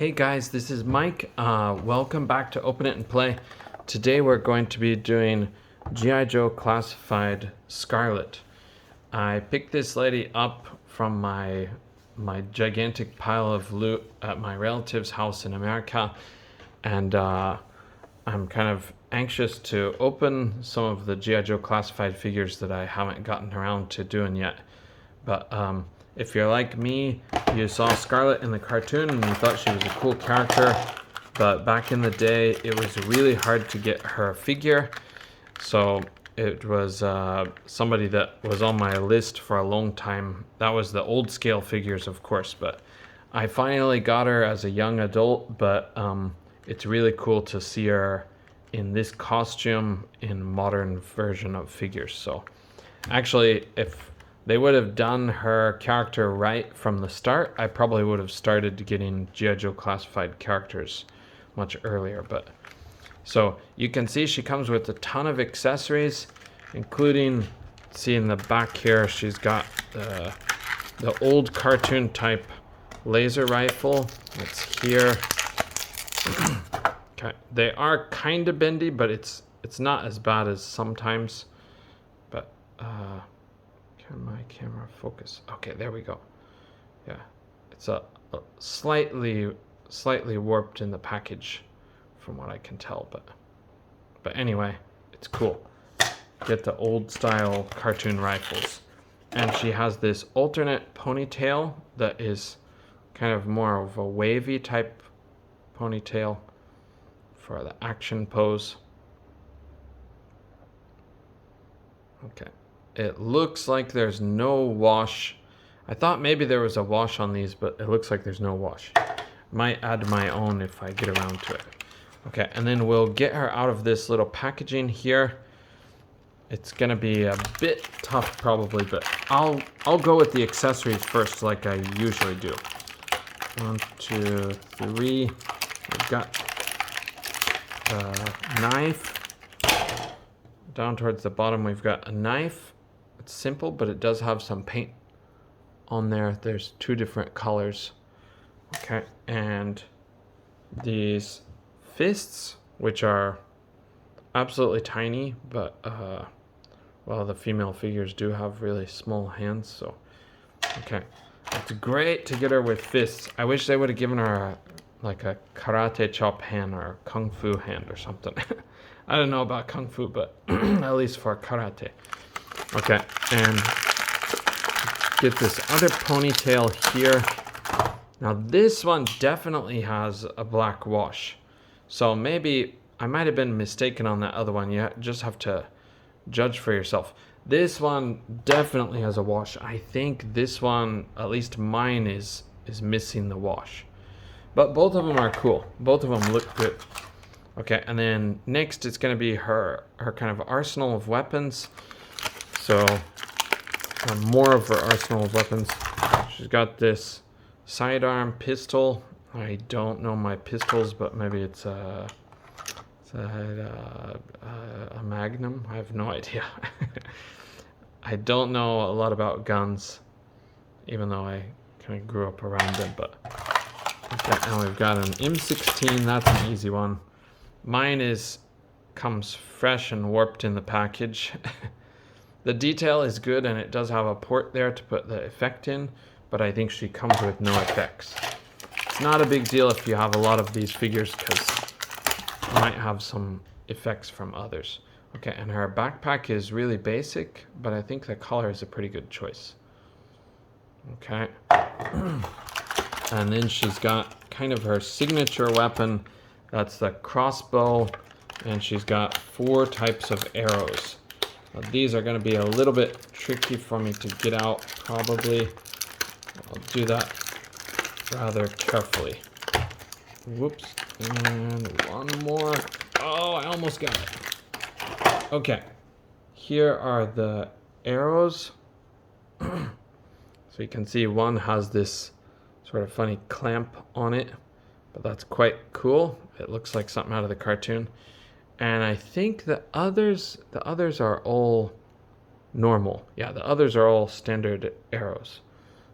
Hey guys, this is Mike. Welcome back to Open It and Play. Today we're going to be doing G.I. Joe Classified Scarlet. I picked this lady up from my gigantic pile of loot at my relative's house in America, and I'm kind of anxious to open some of the G.I. Joe Classified figures that I haven't gotten around to doing yet. But if you're like me, you saw Scarlet in the cartoon and you thought she was a cool character, but back in the day it was really hard to get her figure, so it was somebody that was on my list for a long time. That was the old scale figures, of course, but I finally got her as a young adult. But it's really cool to see her in this costume in modern version of figures. So actually, if they would have done her character right from the start, I probably would have started getting G.I. Joe Classified characters much earlier. But so you can see she comes with a ton of accessories, including, see in the back here, she's got the old cartoon type laser rifle. It's here. Okay, they are kind of bendy, but it's not as bad as sometimes. But can my camera focus? Okay, there we go. Yeah, it's a slightly warped in the package from what I can tell, but anyway, it's cool. Get the old style cartoon rifles. And she has this alternate ponytail that is kind of more of a wavy type ponytail for the action pose. Okay. It looks like there's no wash. I thought maybe there was a wash on these, but it looks like there's no wash. Might add my own if I get around to it. Okay, and then we'll get her out of this little packaging here. It's gonna be a bit tough probably, but I'll go with the accessories first like I usually do. 1, 2, 3. We've got a knife. Down towards the bottom we've got a knife. It's simple, but it does have some paint on there. There's 2 different colors. Okay, and these fists, which are absolutely tiny, but well, the female figures do have really small hands, so okay. It's great to get her with fists. I wish they would have given her like a karate chop hand or a kung fu hand or something. I don't know about kung fu, but at least for karate. Okay, and get this other ponytail here. Now this one definitely has a black wash, so maybe I might have been mistaken on that other one. You just have to judge for yourself. This one definitely has a wash. I think this one, at least mine, is missing the wash. But both of them are cool. Both of them look good. Okay, and then next it's going to be her kind of arsenal of weapons. So more of her arsenal of weapons. She's got this sidearm pistol. I don't know my pistols, but maybe it's a Magnum. I have no idea. I don't know a lot about guns, even though I kind of grew up around them. But okay, and we've got an M16. That's an easy one. Mine comes fresh and warped in the package. The detail is good, and it does have a port there to put the effect in, but I think she comes with no effects. It's not a big deal if you have a lot of these figures, because you might have some effects from others. Okay, and her backpack is really basic, but I think the color is a pretty good choice. Okay. And then she's got kind of her signature weapon. That's the crossbow, and she's got 4 types of arrows. Now, these are going to be a little bit tricky for me to get out, probably. I'll do that rather carefully. Whoops. And one more. Oh, I almost got it. Okay. Here are the arrows. So you can see one has this sort of funny clamp on it, but that's quite cool. It looks like something out of the cartoon. And I think the others are all normal. Yeah, the others are all standard arrows.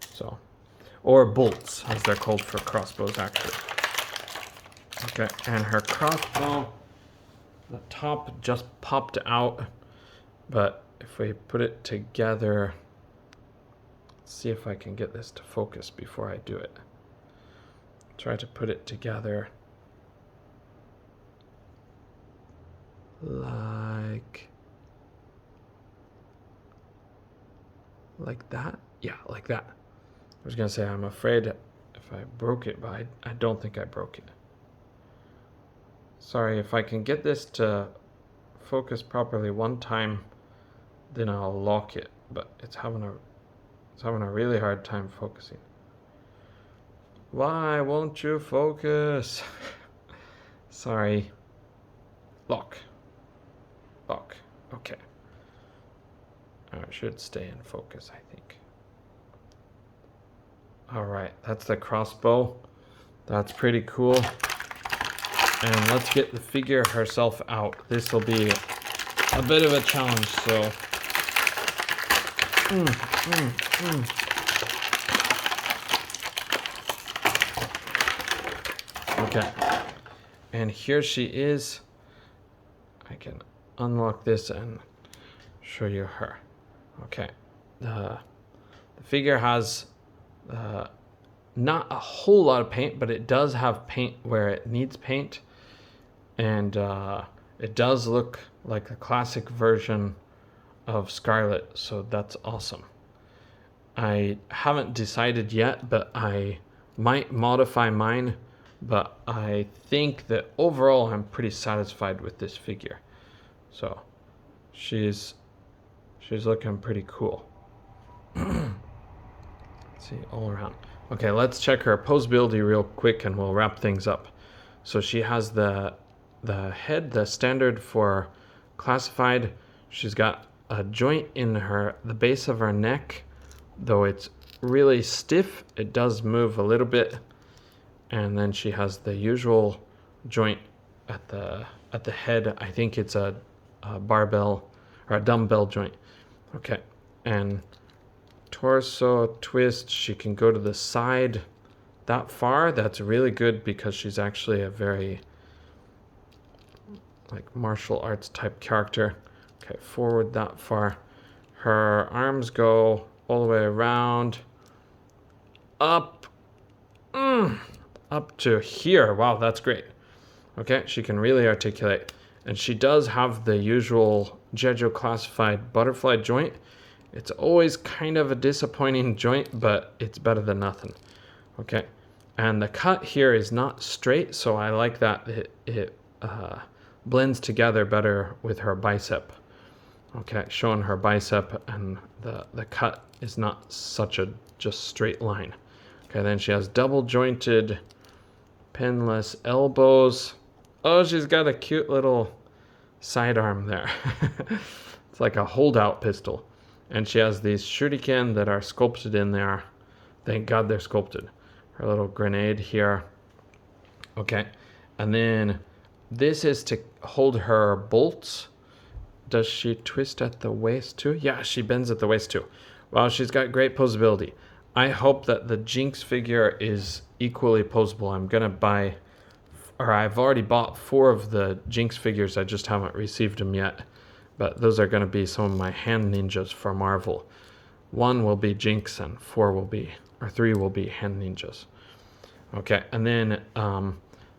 So, or bolts, as they're called for crossbows, actually. Okay, and her crossbow, the top just popped out, but if we put it together, let's see if I can get this to focus before I do it. Try to put it together like that. Yeah, like that. I was gonna say I'm afraid if I broke it, but I don't think I broke it. Sorry, if I can get this to focus properly one time, then I'll lock it, but it's having a really hard time focusing. Why won't you focus? Sorry. Lock. Okay. I should stay in focus, I think. Alright, that's the crossbow. That's pretty cool. And let's get the figure herself out. This will be a bit of a challenge, so... Okay. And here she is. I can unlock this and show you her. Okay. The figure has not a whole lot of paint, but it does have paint where it needs paint. And it does look like a classic version of Scarlet, so that's awesome. I haven't decided yet, but I might modify mine, but I think that overall I'm pretty satisfied with this figure. So she's looking pretty cool. Let's see, all around. Okay, let's check her posability real quick and we'll wrap things up. So she has the head, the standard for Classified. She's got a joint in the base of her neck, though it's really stiff. It does move a little bit. And then she has the usual joint at the head. I think it's a barbell or a dumbbell joint. Okay, and torso twist, she can go to the side that far. That's really good because she's actually a very like martial arts type character. Okay, forward that far. Her arms go all the way around, up to here. Wow, that's great. Okay, she can really articulate. And she does have the usual G.I. Joe Classified butterfly joint. It's always kind of a disappointing joint, but it's better than nothing. Okay, and the cut here is not straight, so I like that it blends together better with her bicep. Okay, showing her bicep, and the cut is not such a just straight line. Okay, then she has double jointed pinless elbows. Oh, she's got a cute little sidearm there. It's like a holdout pistol. And she has these shuriken that are sculpted in there. Thank God they're sculpted. Her little grenade here. Okay, and then this is to hold her bolts. Does she twist at the waist too? Yeah, she bends at the waist too. Wow, she's got great posability. I hope that the Jinx figure is equally posable. I'm gonna buy, or I've already bought 4 of the Jinx figures. I just haven't received them yet. But those are gonna be some of my hand ninjas for Marvel. 1 will be Jinx and 3 will be hand ninjas. Okay, and then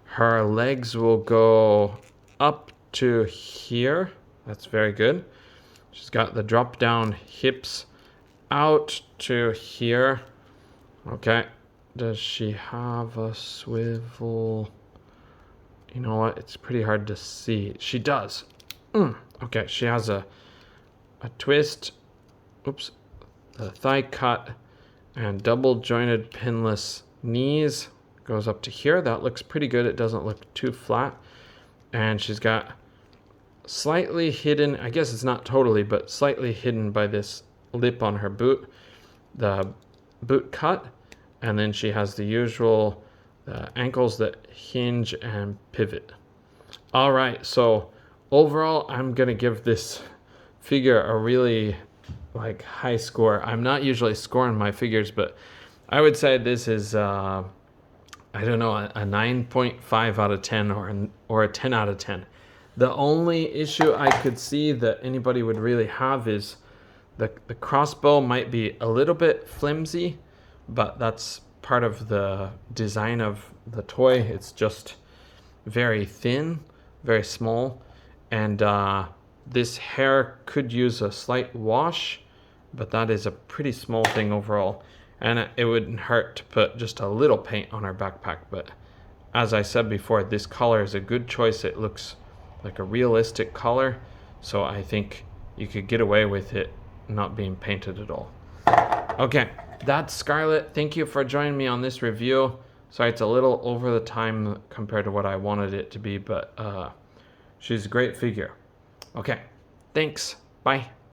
her legs will go up to here. That's very good. She's got the drop down hips out to here. Okay, does she have a swivel? You know what, it's pretty hard to see. She does. Okay, she has a twist. Oops. The thigh cut and double jointed pinless knees. Goes up to here. That looks pretty good. It doesn't look too flat. And she's got slightly hidden, I guess it's not totally, but slightly hidden by this lip on her boot, the boot cut. And then she has the usual ankles that hinge and pivot. All right, so overall, I'm gonna give this figure a really high score. I'm not usually scoring my figures, but I would say this is I don't know, a 9.5 out of 10 or a 10 out of 10. The only issue I could see that anybody would really have is the crossbow might be a little bit flimsy, but that's part of the design of the toy. It's just very thin, very small, and this hair could use a slight wash, but that is a pretty small thing overall. And it wouldn't hurt to put just a little paint on our backpack, but as I said before, this color is a good choice. It looks like a realistic color, so I think you could get away with it not being painted at all. Okay, that's Scarlet. Thank you for joining me on this review. Sorry it's a little over the time compared to what I wanted it to be, but she's a great figure. Okay, thanks. Bye.